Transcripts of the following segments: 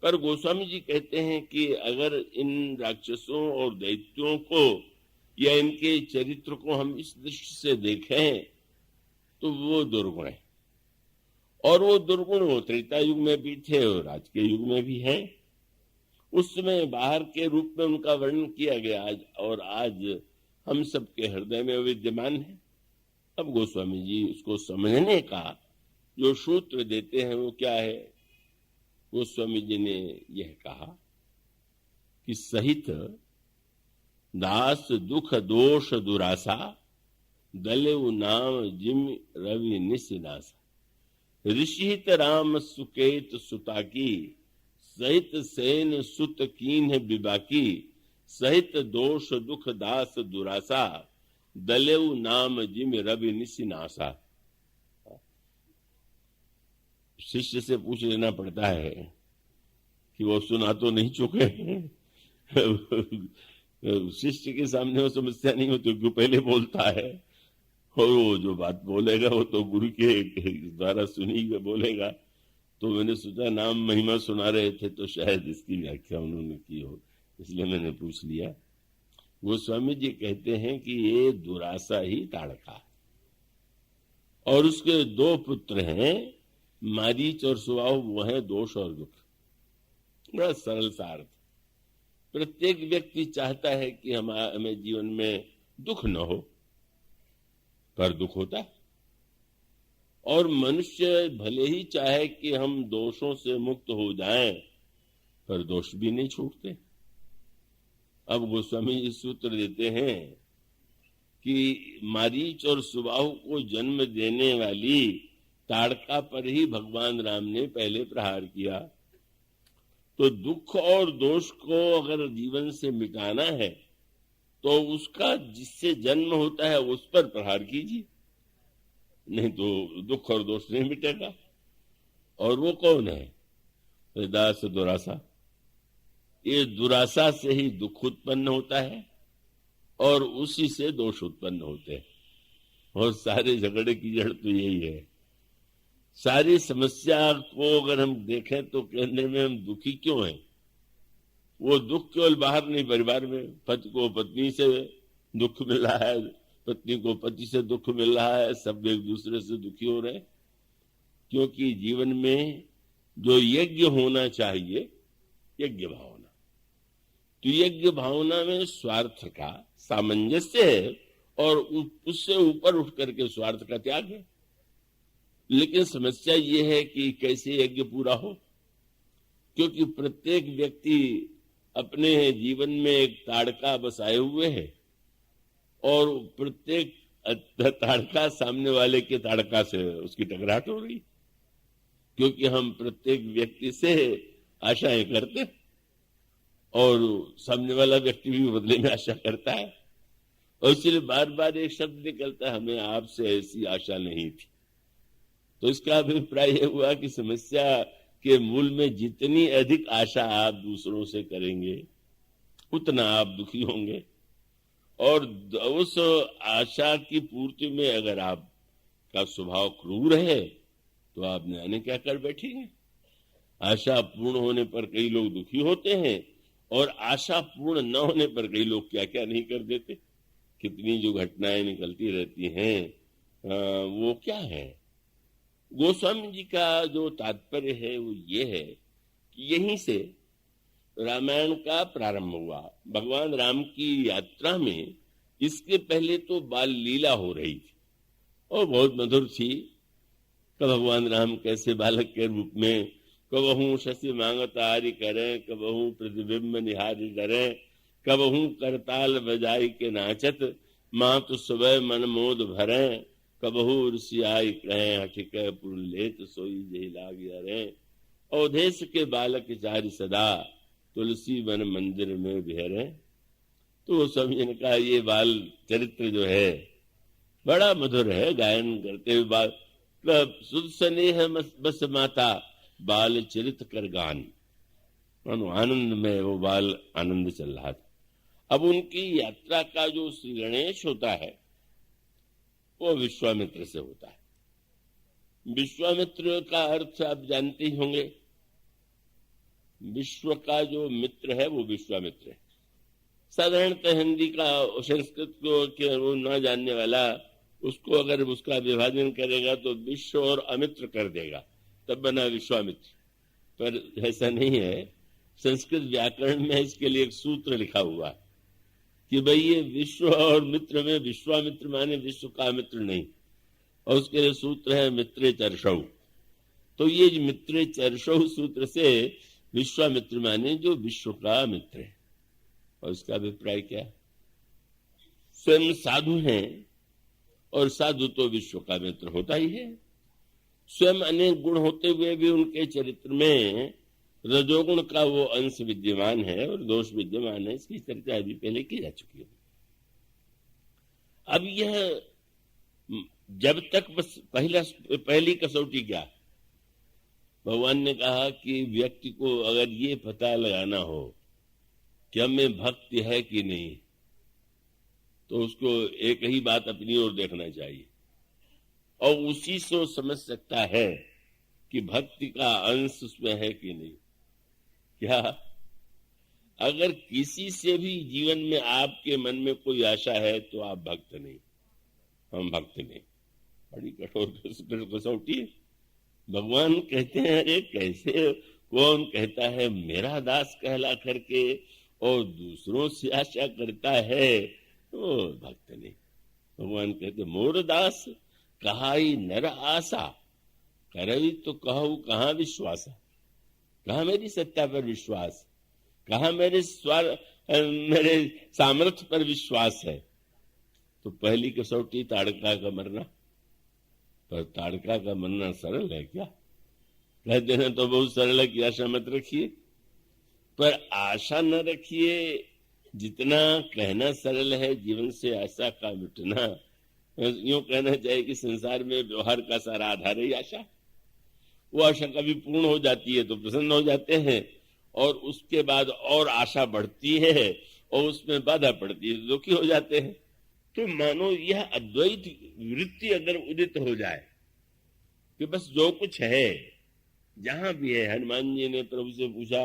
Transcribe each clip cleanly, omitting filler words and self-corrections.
पर गोस्वामी जी कहते हैं कि अगर इन राक्षसों और दैत्यों को या इनके चरित्र को हम इस दृष्टि से देखें तो वो दुर्गुण है, और वो दुर्गुण वो त्रेता युग में भी थे और आज के युग में भी हैं। उस समय बाहर के रूप में उनका वर्णन किया गया आज, और आज हम सबके हृदय में विद्यमान है। अब गोस्वामी जी उसको समझने का जो सूत्र देते हैं वो क्या है? गोस्वामी जी ने यह कहा कि सहित दास दुख दोष दुरासा दलेव नाम जिम रवि निसिनासा ऋषिहित राम सुकेत सुताकी सहित सेन सुत कीन्ह बिबाकी सहित दोष दुख दास दुरासा दलेव नाम जिम रवि निसिनासा। शिष्य से पूछ लेना पड़ता है कि वो सुना तो नहीं चुके। शिष्य के सामने वो समस्या नहीं होती क्यों पहले बोलता है, और वो जो बात बोलेगा वो तो गुरु के द्वारा सुनी हुई बोलेगा। तो मैंने सोचा नाम महिमा सुना रहे थे तो शायद इसकी व्याख्या उन्होंने की हो, इसलिए मैंने पूछ लिया। गोस्वामी जी कहते हैं कि ये दुरासा ही ताड़का है, और उसके दो पुत्र हैं मारीच और सुबाहु, वो है दोष और दुख। बड़ा सरल सा अर्थ। प्रत्येक व्यक्ति चाहता है कि हमें जीवन में दुख न हो, पर दुख होता है, और मनुष्य भले ही चाहे कि हम दोषों से मुक्त हो जाएं, पर दोष भी नहीं छूटते। अब गोस्वामी जी सूत्र देते हैं कि मारीच और सुबाहु को जन्म देने वाली ताड़का पर ही भगवान राम ने पहले प्रहार किया। तो दुख और दोष को अगर जीवन से मिटाना है तो उसका जिससे जन्म होता है उस पर प्रहार कीजिए, नहीं तो दुख और दोष नहीं मिटेगा। और वो कौन है? दास दुरासा। ये दुरासा से ही दुख उत्पन्न होता है और उसी से दोष उत्पन्न होते हैं, और सारे झगड़े की जड़ तो यही है। सारी समस्या को अगर हम देखें तो कहने में हम दुखी क्यों हैं? वो दुख केवल बाहर नहीं, परिवार में पति को पत्नी से दुख मिल रहा है, पत्नी को पति से दुख मिल रहा है, सब एक दूसरे से दुखी हो रहे हैं। क्योंकि जीवन में जो यज्ञ होना चाहिए, यज्ञ भावना, तो यज्ञ भावना में स्वार्थ का सामंजस्य है और उससे ऊपर उठ करके स्वार्थ का त्याग है। लेकिन समस्या ये है कि कैसे यज्ञ पूरा हो, क्योंकि प्रत्येक व्यक्ति अपने जीवन में एक ताड़का बसाए हुए है, और प्रत्येक ताड़का सामने वाले के ताड़का से उसकी टकराहट हो रही, क्योंकि हम प्रत्येक व्यक्ति से आशाएं करते हैं और सामने वाला व्यक्ति भी बदले में आशा करता है, और इसलिए बार बार एक शब्द निकलता है, हमें आपसे ऐसी आशा नहीं थी। तो इसका अभिप्राय यह हुआ कि समस्या के मूल में जितनी अधिक आशा आप दूसरों से करेंगे उतना आप दुखी होंगे, और उस आशा की पूर्ति में अगर आपका स्वभाव क्रूर है तो आप जाने क्या कर बैठेंगे। आशा पूर्ण होने पर कई लोग दुखी होते हैं, और आशा पूर्ण न होने पर कई लोग क्या क्या नहीं कर देते। कितनी जो घटनाएं निकलती रहती हैं वो क्या है? गोस्वामी जी का जो तात्पर्य है वो ये है कि यहीं से रामायण का प्रारंभ हुआ। भगवान राम की यात्रा में इसके पहले तो बाल लीला हो रही थी और बहुत मधुर थी। कि भगवान राम कैसे बालक के रूप में कबहू शशि मांगत आरि करें, कबहू प्रतिबिंब निहारी डरें, कबहू करताल बजाई के नाचत, मात सुबह मन मोद भरें, कबहू ऋषि आई कहें हठिक पुर लेत सोई जही लागिया रे। अवधेश के बालक चारि सदा तुलसी वन मंदिर में बिहरे। तो समझ इनका ये बाल चरित्र जो है बड़ा मधुर है। गायन करते हुए बाल सुध स्नेह बस माता बाल चरित कर गान, आनंद में वो बाल आनंद चल रहा था। अब उनकी यात्रा का जो श्री गणेश होता है वो विश्वामित्र से होता है। विश्वामित्र का अर्थ आप जानते ही होंगे विश्व का जो मित्र है वो विश्वामित्र है। साधारणतः हिंदी का संस्कृत को के वो न जानने वाला उसको अगर उसका विभाजन करेगा तो विश्व और अमित्र कर देगा, तब बना विश्वामित्र। पर ऐसा नहीं है। संस्कृत व्याकरण में इसके लिए एक सूत्र लिखा हुआ है कि भाई ये विश्व और मित्र में विश्वामित्र माने विश्व का मित्र नहीं, और उसके लिए सूत्र है मित्रे चर्षौ। तो ये मित्रे चर्षौ सूत्र से विश्वामित्र माने जो विश्व का मित्र है। और इसका अभिप्राय क्या है? स्वयं साधु हैं और साधु तो विश्व का मित्र होता ही है। स्वयं अनेक गुण होते हुए भी उनके चरित्र में रजोगुण का वो अंश विद्यमान है और दोष विद्यमान है। इसकी चर्चा अभी पहले की जा चुकी है। अब यह जब तक बस पहली कसौटी क्या, भगवान ने कहा कि व्यक्ति को अगर ये पता लगाना हो कि हमें भक्ति है कि नहीं, तो उसको एक ही बात अपनी ओर देखना चाहिए और उसी से समझ सकता है कि भक्ति का अंश उसमें है कि नहीं। क्या अगर किसी से भी जीवन में आपके मन में कोई आशा है तो आप भक्त नहीं, हम भक्त नहीं। बड़ी कठोर कसौटी। भगवान कहते हैं अरे कैसे कौन कहता है मेरा दास कहला करके और दूसरों से आशा करता है तो भक्त नहीं। भगवान कहते मोर दास कहाई नर आशा करई तो कहू कहाँ विश्वास, कहाँ मेरी सत्ता पर विश्वास, कहाँ मेरे सामर्थ्य पर विश्वास है। तो पहली कसौटी ताड़का का मरना। पर ताड़का का मरना सरल है क्या? कह देना तो बहुत सरल है कि आशा मत रखिए, पर आशा न रखिए। जितना कहना सरल है जीवन से आशा का मिटना, यूं कहना चाहिए कि संसार में व्यवहार का सारा आधार है आशा। वो आशा कभी पूर्ण हो जाती है तो प्रसन्न हो जाते हैं, और उसके बाद और आशा बढ़ती है और उसमें बाधा पड़ती है तो दुखी हो जाते हैं। तो मानो यह अद्वैत वृत्ति अगर उदित हो जाए कि बस जो कुछ है जहां भी है। हनुमान जी ने प्रभु से पूछा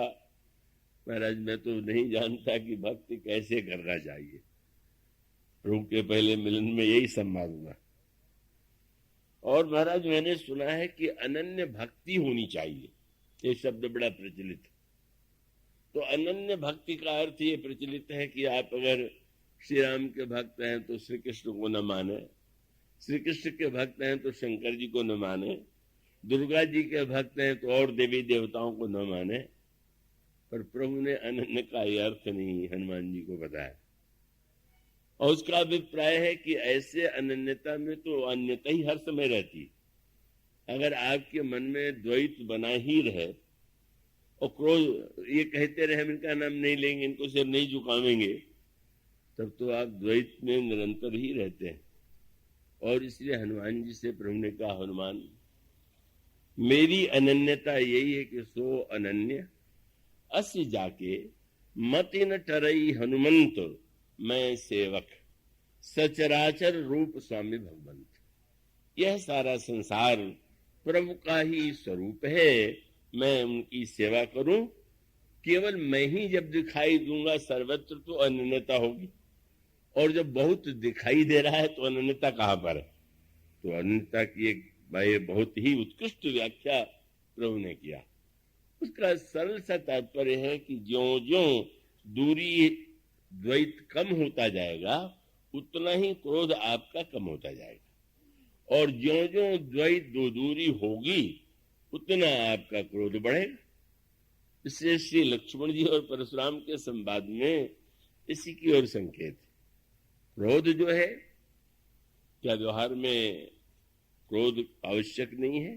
महाराज मैं तो नहीं जानता कि भक्ति कैसे करना चाहिए। प्रभु के पहले मिलन में यही संवाद हुआ। और महाराज मैंने सुना है कि अनन्य भक्ति होनी चाहिए, ये शब्द बड़ा प्रचलित। तो अनन्य भक्ति का अर्थ ये प्रचलित है कि आप अगर श्री राम के भक्त हैं तो श्री कृष्ण को न माने, श्री कृष्ण के भक्त हैं तो शंकर जी को न माने, दुर्गा जी के भक्त हैं तो और देवी देवताओं को न माने। पर प्रभु ने अनन्य का यह अर्थ नहीं हनुमान जी को बताया। और उसका अभिप्राय है कि ऐसे अनन्यता में तो अन्यता ही हर समय रहती है। अगर आपके मन में द्वैत बना ही रहे और क्रोध ये कहते रहे हम इनका नाम नहीं लेंगे, इनको सिर नहीं झुकावेंगे, तब तो आप द्वैत में निरंतर ही रहते हैं। और इसलिए हनुमान जी से प्रभु ने कहा हनुमान मेरी अनन्यता यही है कि सो अनन्य अस जाके मति न टरई हनुमंत मैं सेवक सचराचर रूप स्वामी भगवंत। यह सारा संसार प्रभु का ही स्वरूप है, मैं उनकी सेवा करूं। केवल मैं ही जब दिखाई दूंगा सर्वत्र तो अनन्यता होगी, और जब बहुत दिखाई दे रहा है तो अनन्यता कहां पर है? तो अनन्यता की एक बहुत ही उत्कृष्ट व्याख्या प्रभु ने किया। उसका सरल सा तात्पर्य है कि ज्यों ज्यों दूरी द्वैत कम होता जाएगा उतना ही क्रोध आपका कम होता जाएगा, और ज्यों ज्यों द्वैत दो दूरी होगी उतना आपका क्रोध बढ़ेगा। इससे श्री लक्ष्मण जी और परशुराम के संवाद में इसी की ओर संकेत है। क्रोध जो है क्या व्यवहार में क्रोध आवश्यक नहीं है?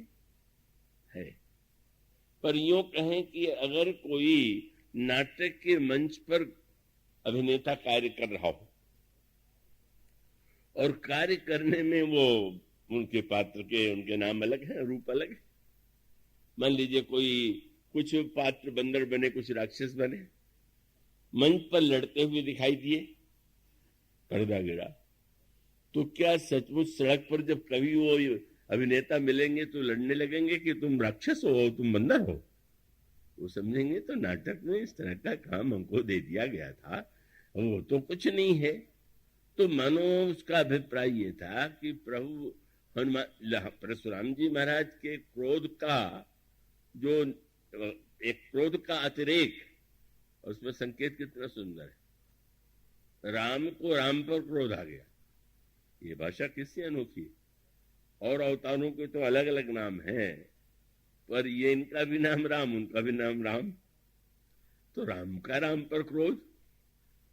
है। पर यूं कहें कि अगर कोई नाटक के मंच पर अभिनेता कार्य कर रहा हो और कार्य करने में वो उनके पात्र के उनके नाम अलग है, रूप अलग है। मान लीजिए कोई कुछ पात्र बंदर बने, कुछ राक्षस बने, मंच पर लड़ते हुए दिखाई दिए, पर्दा गिरा, तो क्या सचमुच सड़क पर जब कभी वो अभिनेता मिलेंगे तो लड़ने लगेंगे कि तुम राक्षस हो, तुम बंदर हो? वो समझेंगे तो नाटक में इस तरह का काम हमको दे दिया गया था, वो तो कुछ नहीं है। तो मानो उसका अभिप्राय ये था कि प्रभु हनुमान परशुराम जी महाराज के क्रोध का जो एक क्रोध का अतिरेक, उसमें संकेत कितना सुंदर है। राम को राम पर क्रोध आ गया, ये भाषा किससे अनोखी। और अवतारों के तो अलग अलग नाम हैं, पर ये इनका भी नाम राम, उनका भी नाम राम। तो राम का राम पर क्रोध,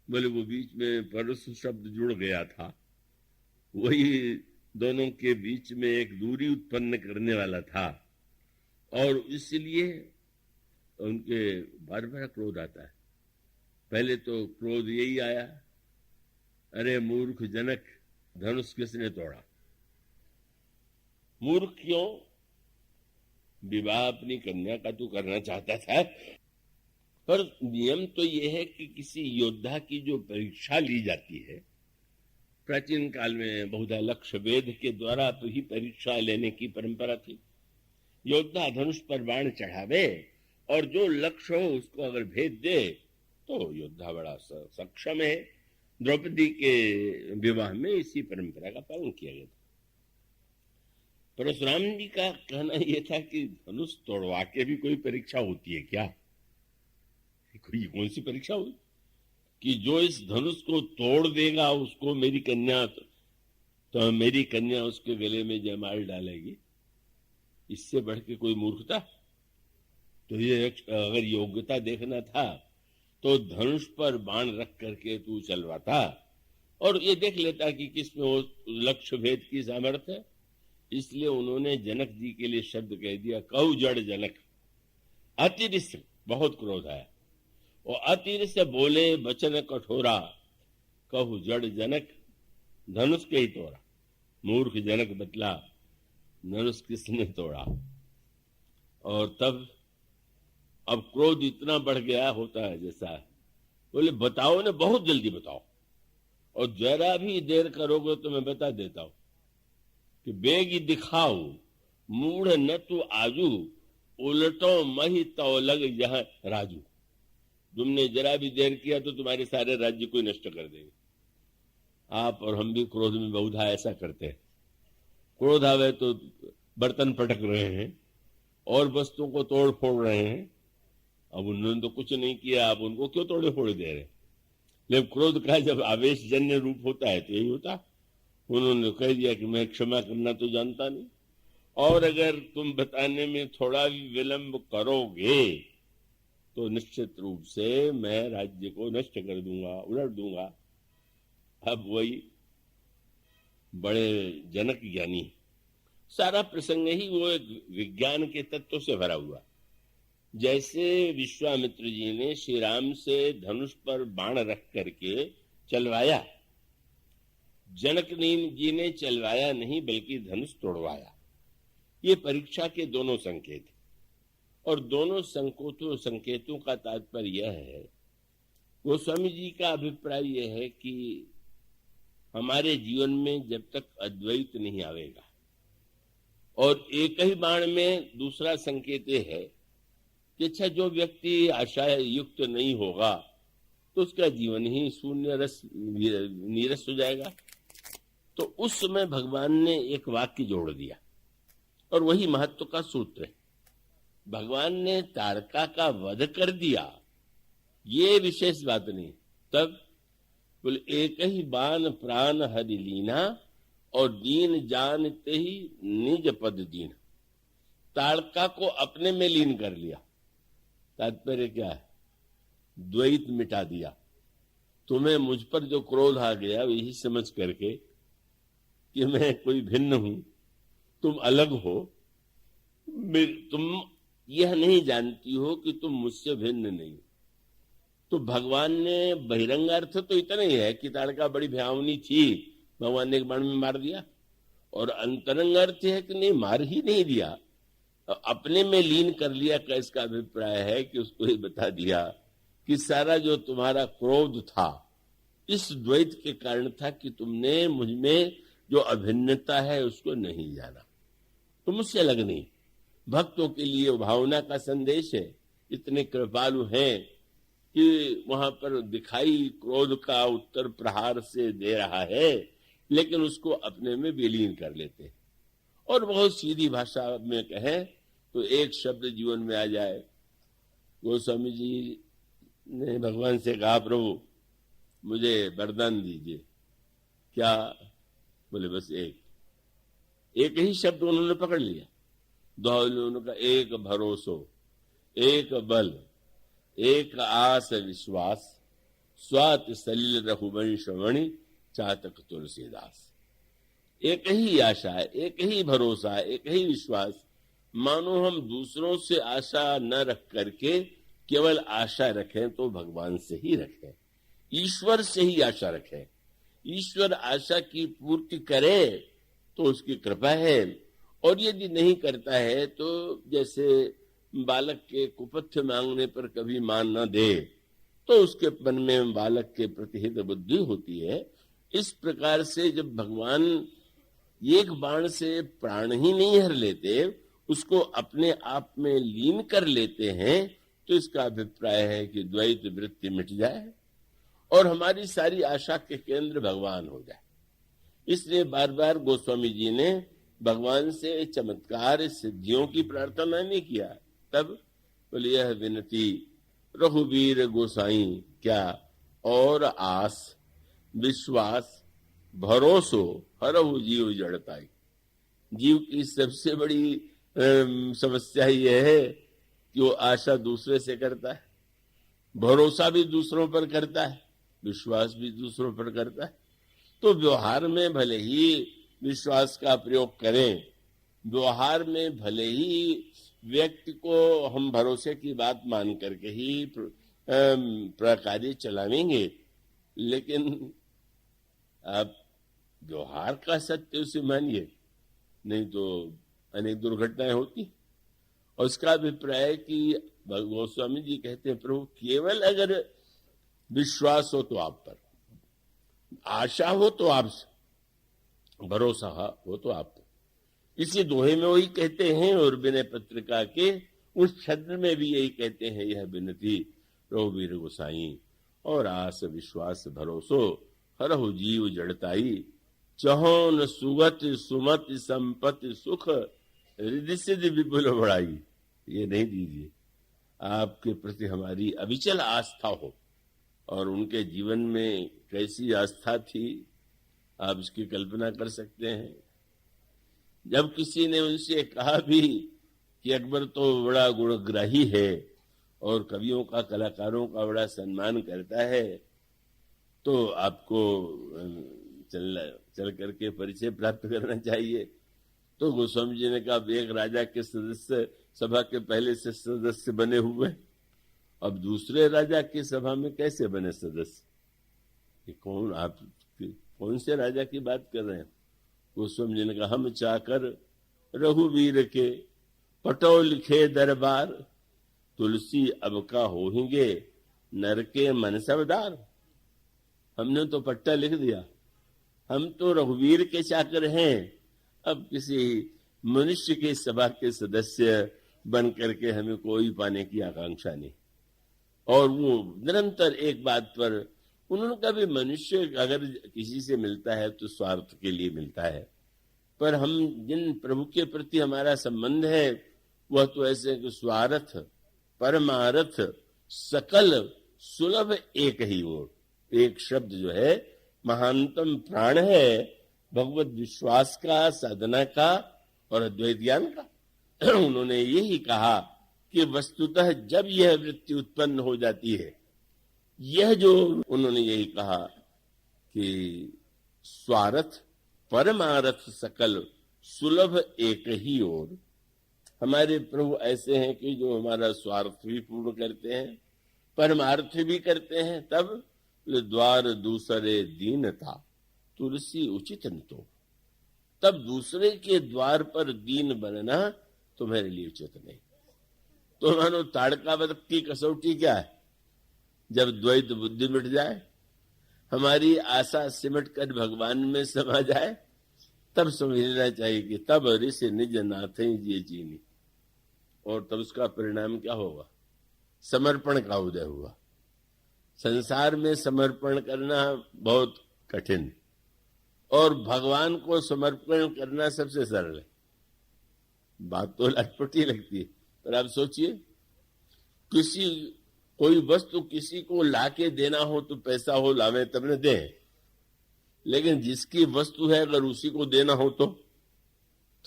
बोले वो बीच में परस शब्द जुड़ गया था, वही दोनों के बीच में एक दूरी उत्पन्न करने वाला था, और इसलिए उनके बार बार क्रोध आता है। पहले तो क्रोध यही आया, अरे मूर्ख जनक, धनुष किसने तोड़ा। मूर्ख क्यों? विवाह अपनी कन्या का तो करना चाहता था, पर नियम तो यह है कि किसी योद्धा की जो परीक्षा ली जाती है, प्राचीन काल में बहुधा लक्ष्य वेद के द्वारा तो ही परीक्षा लेने की परंपरा थी। योद्धा धनुष पर बाण चढ़ावे और जो लक्ष्य हो उसको अगर भेद दे तो योद्धा बड़ा सक्षम है। द्रौपदी के विवाह में इसी परंपरा का पालन किया गया था। परशुराम जी का कहना यह था कि धनुष तोड़वा के भी कोई परीक्षा होती है क्या? कोई कौन सी परीक्षा हुई कि जो इस धनुष को तोड़ देगा उसको मेरी कन्या, तो मेरी कन्या उसके गले में जयमाल डालेगी। इससे बढ़ के कोई मूर्खता? तो ये अगर योग्यता देखना था तो धनुष पर बाण रख करके तू चलवाता और ये देख लेता कि किसमें वो लक्ष्य भेद की सामर्थ्य है। इसलिए उन्होंने जनक जी के लिए शब्द कह दिया, कहु जड़ जनक। अतिरिक्त बहुत क्रोध आया, और अतिरिक्त से बोले वचन कठोरा, कहु जड़ जनक, धनुष के ही तोड़ा। मूर्ख जनक बतला, धनुष किसने तोड़ा। और तब अब क्रोध इतना बढ़ गया होता है जैसा, बोले बताओ ना, बहुत जल्दी बताओ, और जरा भी देर करोगे तो मैं बता देता हूं कि बेगी दिखाओ, मूढ़ न तू आजू, उलटो मही तो लग जहां राजू। तुमने जरा भी देर किया तो तुम्हारे सारे राज्य को नष्ट कर देंगे। आप और हम भी क्रोध में बहुधा ऐसा करते हैं। क्रोध आवे तो बर्तन पटक रहे हैं और वस्तुओं को तोड़ फोड़ रहे हैं। अब उन्होंने तो कुछ नहीं किया, आप उनको क्यों तोड़े फोड़ दे रहे? लेकिन क्रोध का जब आवेशजन्य रूप होता है तो यही होता। उन्होंने कह दिया कि मैं क्षमा करना तो जानता नहीं, और अगर तुम बताने में थोड़ा भी विलंब करोगे तो निश्चित रूप से मैं राज्य को नष्ट कर दूंगा, उलट दूंगा। अब वही बड़े जनक ज्ञानी, सारा प्रसंग ही वो एक विज्ञान के तत्व से भरा हुआ। जैसे विश्वामित्र जी ने श्री राम से धनुष पर बाण रख करके चलवाया, जनक जी ने चलवाया नहीं बल्कि धनुष तोड़वाया। ये परीक्षा के दोनों संकेत, और दोनों संकेतों का तात्पर्य यह है, गोस्वामी जी का अभिप्राय यह है कि हमारे जीवन में जब तक अद्वैत नहीं आवेगा, और एक ही बाण में दूसरा संकेत है कि अच्छा जो व्यक्ति आशा युक्त नहीं होगा तो उसका जीवन ही शून्य रस नीरस हो जाएगा। तो उस समय भगवान ने एक वाक्य जोड़ दिया, और वही महत्व का सूत्र है। भगवान ने तारका का वध कर दिया, ये विशेष बात नहीं। तब बोले एक ही बाण प्राण हरि लीना, और दीन जानते ही निज पद दीन। तारका को अपने में लीन कर लिया। तात्पर्य क्या है? द्वैत मिटा दिया। तुम्हें मुझ पर जो क्रोध आ गया यही समझ करके कि मैं कोई भिन्न हूं, तुम अलग हो, तुम यह नहीं जानती हो कि तुम मुझसे भिन्न नहीं। तो भगवान ने बहिरंग अर्थ तो इतना ही है कि ताड़का बड़ी भयावनी थी, भगवान ने एक बाण में मार दिया, और अंतरंग अर्थ है कि नहीं, मार ही नहीं दिया, अपने में लीन कर लिया। का इसका अभिप्राय है कि उसको ही बता दिया कि सारा जो तुम्हारा क्रोध था इस द्वैत के कारण था कि तुमने मुझ में जो अभिन्नता है उसको नहीं जाना, तुम मुझसे अलग नहीं। भक्तों के लिए भावना का संदेश है, इतने कृपालु हैं कि वहां पर दिखाई क्रोध का उत्तर प्रहार से दे रहा है, लेकिन उसको अपने में विलीन कर लेते हैं। और बहुत सीधी भाषा में कहें तो एक शब्द जीवन में आ जाए। गोस्वामी जी ने भगवान से कहा, प्रभु मुझे वरदान दीजिए। क्या? बोले बस एक ही शब्द उन्होंने पकड़ लिया। दोनों का एक भरोसो, एक बल, एक आस विश्वास, स्वात सलिल रघुवंश मणि चातक तुलसीदास। एक ही आशा है, एक ही भरोसा है, एक ही विश्वास। मानो हम दूसरों से आशा न रख करके केवल आशा रखें तो भगवान से ही रखें, ईश्वर से ही आशा रखें। ईश्वर आशा की पूर्ति करे तो उसकी कृपा है, और यदि नहीं करता है तो जैसे बालक के कुपथ्य मांगने पर कभी मान न दे तो उसके मन में बालक के प्रति हित बुद्धि होती है। इस प्रकार से जब भगवान एक बाण से प्राण ही नहीं हर लेते, उसको अपने आप में लीन कर लेते हैं, तो इसका अभिप्राय है कि द्वैत वृत्ति मिट जाए और हमारी सारी आशा के केंद्र भगवान हो जाए। इसलिए बार बार गोस्वामी जी ने भगवान से चमत्कार सिद्धियों की प्रार्थना नहीं किया। तब बोले, यह विनती रघुवीर गोसाई क्या और आस विश्वास भरोसो हरहु जीव जड़ताई। जीव की सबसे बड़ी समस्या यह है कि वो आशा दूसरे से करता है, भरोसा भी दूसरों पर करता है, विश्वास भी दूसरों पर करता है। तो व्यवहार में भले ही विश्वास का प्रयोग करें, व्यवहार में भले ही व्यक्ति को हम भरोसे की बात मान करके ही कार्य चलावेंगे, लेकिन आप व्यवहार का सत्य उसे मानिए, नहीं तो अनेक दुर्घटनाएं होती। और उसका अभिप्राय है कि गोस्वामी जी कहते हैं, प्रभु केवल अगर विश्वास हो तो आप पर, आशा हो तो आपसे, भरोसा हो तो आप पर। इसी दोहे में वही कहते हैं, और विनय पत्रिका के उस छंद में भी यही कहते हैं, यह विनती रघुवीर गोसाई और आस विश्वास भरोसो हरहु जीव जड़ताई। चहोन सुगत सुमत संपत्ति सुख रिद्धि सिद्धि विपुल बढ़ाई। ये नहीं दीजिए, आपके प्रति हमारी अविचल आस्था हो। और उनके जीवन में कैसी आस्था थी, आप इसकी कल्पना कर सकते हैं। जब किसी ने उनसे कहा भी कि अकबर तो बड़ा गुणग्राही है और कवियों का, कलाकारों का बड़ा सम्मान करता है, तो आपको चल करके परिचय प्राप्त करना चाहिए। तो गोस्वामी जी ने कहा, एक राजा के सदस्य सभा के पहले से सदस्य बने हुए, अब दूसरे राजा की सभा में कैसे बने सदस्य? ये कौन, आप कौन से राजा की बात कर रहे हैं? गोस्वामी जी ने कहा, हम चाकर रघुवीर के पटो लिखे दरबार, तुलसी अब का होंगे नर के मन सबदार। हमने तो पट्टा लिख दिया, हम तो रघुवीर के चाकर हैं, अब किसी मनुष्य की सभा के सदस्य बन करके हमें कोई पाने की आकांक्षा नहीं। और वो निरंतर एक बात पर उन्होंने कहा, भी मनुष्य अगर किसी से मिलता है तो स्वार्थ के लिए मिलता है, पर हम जिन प्रभु के प्रति हमारा संबंध है वह तो ऐसे कि स्वार्थ परमार्थ सकल सुलभ एक ही ओर। एक शब्द जो है महानतम प्राण है भगवत विश्वास का, साधना का और अद्वैत ज्ञान का। उन्होंने यही कहा कि वस्तुतः जब यह वृत्ति उत्पन्न हो जाती है, यह जो उन्होंने यही कहा कि स्वार्थ परमार्थ सकल सुलभ एक ही ओर। हमारे प्रभु ऐसे हैं कि जो हमारा स्वार्थ भी पूर्ण करते हैं, परमार्थ भी करते हैं। तब द्वार दूसरे दीन था तुलसी उचित न तो। तब दूसरे के द्वार पर दीन बनना तुम्हारे लिए उचित नहीं। तो मानो ताड़कावत की कसौटी क्या है? जब द्वैत बुद्धि मिट जाए, हमारी आशा सिमट कर भगवान में समा जाए, तब समझ लेना चाहिए कि तब ऋषि निज नाथ जिए चीनी। और तब उसका परिणाम क्या होगा? समर्पण का उदय हुआ। संसार में समर्पण करना बहुत कठिन और भगवान को समर्पण करना सबसे सरल है। बात तो लटपटी लगती है, पर आप सोचिए, कोई वस्तु किसी को लाके देना हो तो पैसा हो लावे तब न दे, लेकिन जिसकी वस्तु है अगर उसी को देना हो तो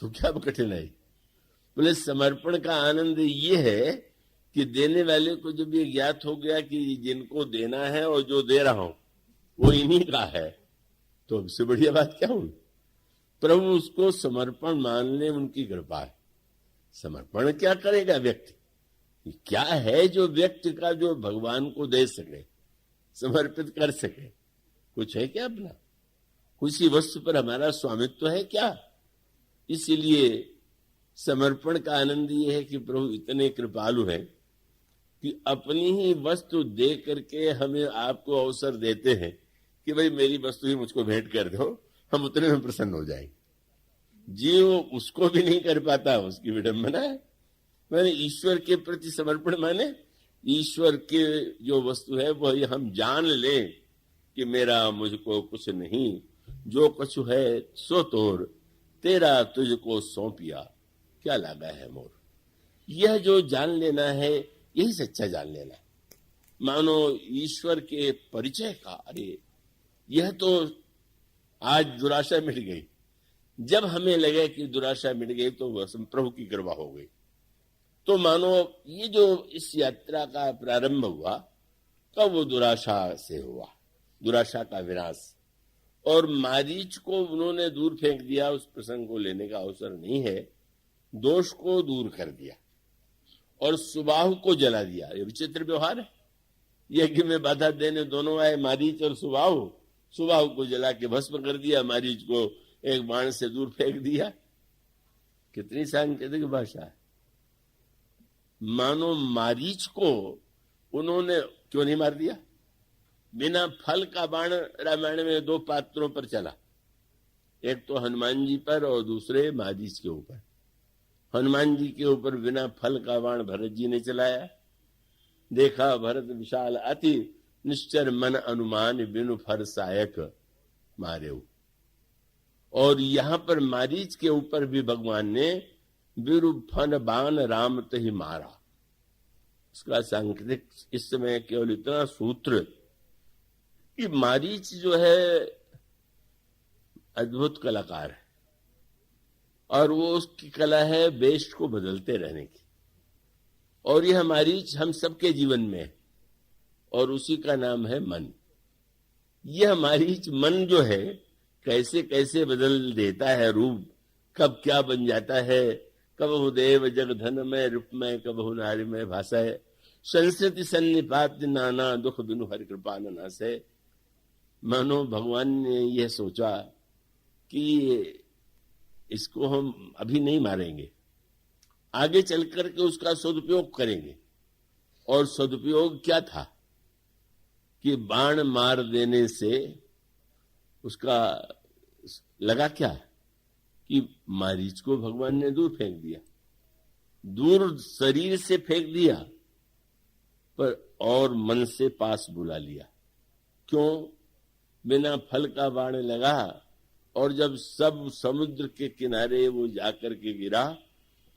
क्या कठिन है। बोले समर्पण का आनंद ये है कि देने वाले को जब ये ज्ञात हो गया कि जिनको देना है और जो दे रहा हूं वो इन्हीं का है, तो सबसे बढ़िया बात क्या हुई। प्रभु उसको समर्पण मान ले, उनकी कृपा है। समर्पण क्या करेगा व्यक्ति, क्या है जो व्यक्ति का जो भगवान को दे सके, समर्पित कर सके। कुछ है क्या अपना, किसी वस्तु पर हमारा स्वामित्व है क्या। इसीलिए समर्पण का आनंद ये है कि प्रभु इतने कृपालु हैं कि अपनी ही वस्तु दे करके हमें आपको अवसर देते हैं कि भाई मेरी वस्तु ही मुझको भेंट कर दो, हम उतने में प्रसन्न हो जाएंगे। जी वो उसको भी नहीं कर पाता, उसकी विडंबना है। मैंने ईश्वर के प्रति समर्पण माने ईश्वर के जो वस्तु है वह हम जान लें कि मेरा मुझको कुछ नहीं, जो कुछ है सो तोर, तेरा तुझको सौंपिया, क्या लागा है मोर। यह जो जान लेना है यही सच्चा जान लेना है। मानो ईश्वर के परिचय का, अरे यह तो आज दुराशा मिट गई। जब हमें लगे कि दुराशा मिट गई तो प्रभु की कृपा हो गई। तो मानो ये जो इस यात्रा का प्रारंभ हुआ तब वो दुराशा से हुआ, दुराशा का विनाश। और मारीच को उन्होंने दूर फेंक दिया, उस प्रसंग को लेने का अवसर नहीं है। दोष को दूर कर दिया और सुबाहु को जला दिया। ये विचित्र व्यवहार है। यज्ञ में बाधा देने दोनों आए, मारीच और सुबाहु। सुबाहु को जला के भस्म कर दिया, मारीच को एक बाण से दूर फेंक दिया। कितनी सांकेतिक भाषा है। मानो मारीच को उन्होंने क्यों नहीं मार दिया। बिना फल का बाण रामायण में दो पात्रों पर चला, एक तो हनुमान जी पर और दूसरे मारीच के ऊपर। हनुमान जी के ऊपर बिना फल का बाण भरत जी ने चलाया। देखा भरत विशाल अति, निश्चर मन अनुमान, बिनु फर सायक मारेऊ। और यहां पर मारीच के ऊपर भी भगवान ने विरूफन बाण राम तहि मारा। इसका सांकेतिक इस समय केवल इतना सूत्र कि मारीच जो है अद्भुत कलाकार है और वो उसकी कला है बेस्ट को बदलते रहने की। और यह मारीच हम सबके जीवन में है और उसी का नाम है मन। यह मारीच मन जो है कैसे कैसे बदल देता है रूप, कब क्या बन जाता है। कब हो देव जग धन में रूप में, कब हो नारी में भाषा है। संस्कृति सन्निपात नाना, दुख बिनु हरि कृपा न नासे। मानो भगवान ने यह सोचा कि इसको हम अभी नहीं मारेंगे, आगे चल करके उसका सदुपयोग करेंगे। और सदुपयोग क्या था कि बाण मार देने से उसका लगा क्या कि मारीच को भगवान ने दूर फेंक दिया, दूर शरीर से फेंक दिया पर और मन से पास बुला लिया। क्यों? बिना फल का बाण लगा और जब सब समुद्र के किनारे वो जाकर के गिरा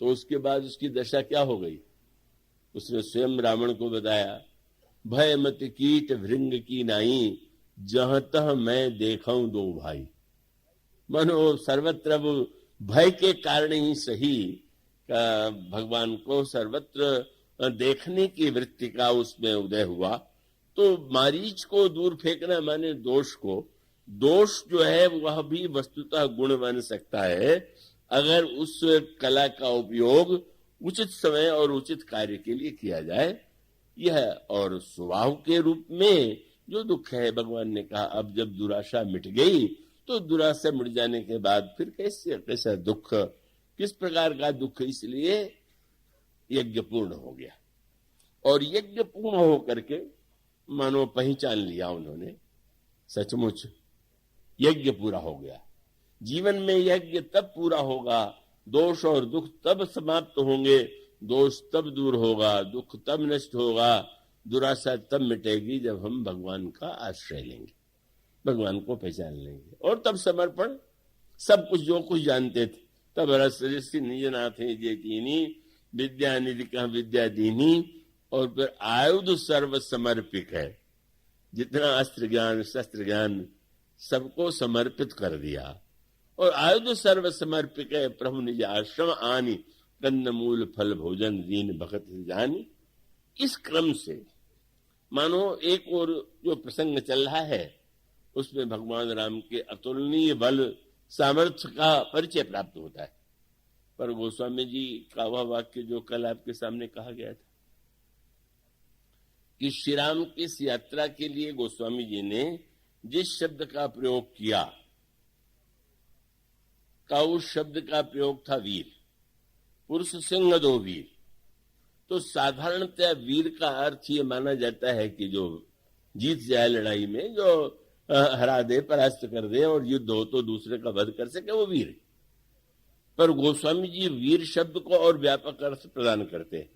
तो उसके बाद उसकी दशा क्या हो गई। उसने स्वयं रावण को बताया, भय मत कीट भृंग की नाई, जहां तह मैं देखूं दो भाई। मानो सर्वत्र वो भय के कारण ही सही भगवान को सर्वत्र देखने की वृत्ति का उसमें उदय हुआ। तो मारीच को दूर फेंकना माने दोष को। दोष जो है वह भी वस्तुतः गुण बन सकता है अगर उस कला का उपयोग उचित समय और उचित कार्य के लिए किया जाए। यह और स्वभाव के रूप में जो दुख है, भगवान ने कहा अब जब दुराशा मिट गई तो दुराशा मिट जाने के बाद फिर कैसा दुख, किस प्रकार का दुख। इसलिए यज्ञ पूर्ण हो गया और यज्ञ पूर्ण हो करके मानो पहचान लिया उन्होंने, सचमुच यज्ञ पूरा हो गया। जीवन में यज्ञ तब पूरा होगा, दोष और दुख तब समाप्त होंगे दोष तब दूर होगा, दुख तब नष्ट होगा, दुराशा तब मिटेगी जब हम भगवान का आश्रय लेंगे, भगवान को पहचान लेंगे। और तब समर्पण, सब कुछ जो कुछ जानते थे तब रसि निजनाथ जेतीनी विद्या निधि का विद्या दीनी। और फिर आयुध सर्व समर्पित है, जितना अस्त्र ज्ञान शस्त्र ज्ञान सबको समर्पित कर दिया। और आयुध सर्व समर्पित है, प्रभु निज आश्रम आनी कंद मूल फल भोजन दीन भगत जानी। इस क्रम से मानो एक और जो प्रसंग चल रहा है उसमें भगवान राम के अतुलनीय बल सामर्थ्य का परिचय प्राप्त होता है। पर गोस्वामी जी का वह वाक्य जो कल आपके सामने कहा गया था कि श्री राम की इस यात्रा के लिए गोस्वामी जी ने जिस शब्द का प्रयोग किया का उस शब्द का प्रयोग था वीर, पुरुष सिंह दो वीर। तो साधारणतः वीर का अर्थ ये माना जाता है कि जो जीत जाए लड़ाई में, जो हरा दे, परास्त कर दे और युद्ध हो तो दूसरे का वध कर सके, वो वीर। पर गोस्वामी जी वीर शब्द को और व्यापक अर्थ प्रदान करते हैं।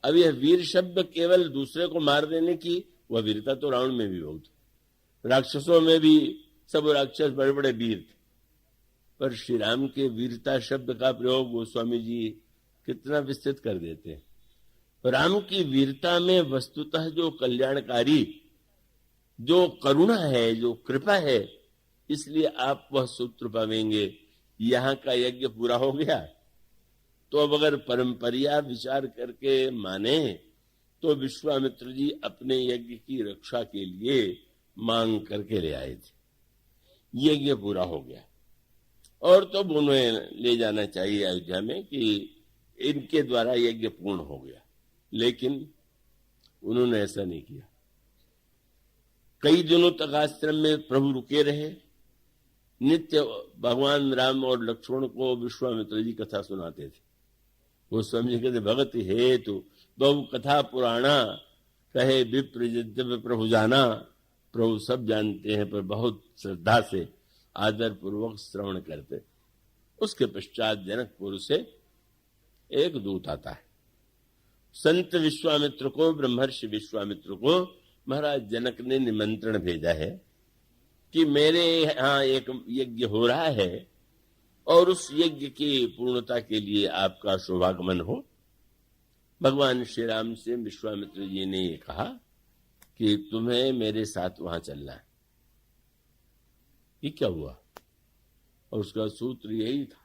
अब यह वीर शब्द केवल दूसरे को मार देने की, वह वीरता तो रावण में भी बहुत, राक्षसों में भी सब राक्षस बड़े बड़े वीर थे। पर श्री राम के वीरता शब्द का प्रयोग गोस्वामी जी कितना विस्तृत कर देते हैं। राम की वीरता में वस्तुतः जो कल्याणकारी, जो करुणा है, जो कृपा है, इसलिए आप वह सूत्र पावेंगे। यहां का यज्ञ पूरा हो गया तो अब अगर परंपरिया विचार करके माने तो विश्वामित्र जी अपने यज्ञ की रक्षा के लिए मांग करके ले आए थे। यज्ञ पूरा हो गया और तो उन्हें ले जाना चाहिए अयोध्या में कि इनके द्वारा यज्ञ पूर्ण हो गया, लेकिन उन्होंने ऐसा नहीं किया। कई दिनों तक आश्रम में प्रभु रुके रहे, नित्य भगवान राम और लक्ष्मण को विश्वामित्र जी कथा सुनाते थे। वो समझ कहते भगत हेतु बहु कथा पुराणा कहे विप्र यद्यपि प्रभु जाना। प्रभु सब जानते हैं पर बहुत श्रद्धा से आदर पूर्वक श्रवण करते। उसके पश्चात जनकपुर से एक दूत आता है। संत विश्वामित्र को, ब्रह्मर्षि विश्वामित्र को महाराज जनक ने निमंत्रण भेजा है कि मेरे यहाँ एक यज्ञ हो रहा है और उस यज्ञ की पूर्णता के लिए आपका शुभागमन हो। भगवान श्री राम से विश्वामित्र जी ने ये कहा कि तुम्हें मेरे साथ वहां चलना है। ये क्या हुआ? और उसका सूत्र यही था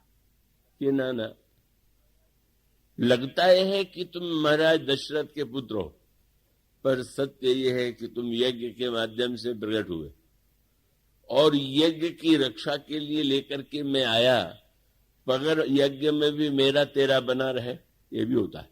कि ना, लगता यह है कि तुम महाराज दशरथ के पुत्र हो, पर सत्य यह है कि तुम यज्ञ के माध्यम से प्रकट हुए और यज्ञ की रक्षा के लिए लेकर के मैं आया। अगर यज्ञ में भी मेरा तेरा बना रहे, ये भी होता है।